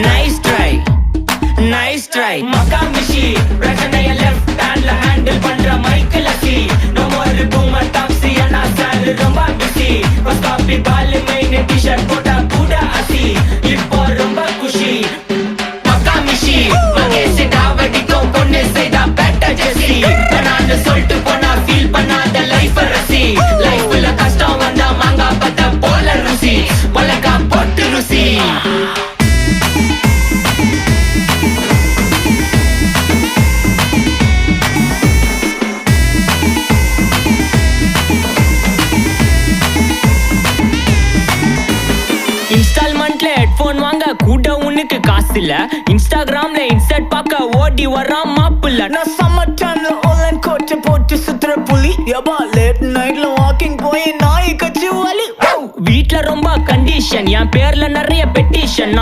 nice try, nice try. Makamishi பிரச்சனைய left handல handle பண்ற Michael அசி. No more boomer taxi ana sir ரொம்ப busy. First copy ball main t-shirt போட்டா கூட அசி. இப்போ ரொம்ப குஷி. Makamishi மகேஷ் டாவடிக்கும் பொண்ணு செய்தா better ஜெசி. நான் சொல்லிட்டு போனா feel பண்ணாத life ரசி. லைஃப்ல கஷ்டம் வந்தா மாங்கா பத்த போல ருசி. மலக்கா போட்டு ருசி. இன்ஸ்டால்மெண்ட்ல ஹெட்போன் வாங்க கூட உனக்கு காசு இல்ல. இன்ஸ்டாகிராம்ல இன்ஸ்டன்ட் பார்க்க ஓடி வரான் மாப்பிள்ள. நான் சம்மர் டைம்ல ஆன்லைன் கோட்டை போட்டு சுத்துற புலி. யபா லேட் நைட்ல வாக்கிங் போய் நாய் கச்சி வலி. வீட்ல ரொம்ப கண்டிஷன், என் பேர்ல நிறைய பெட்டிஷன்.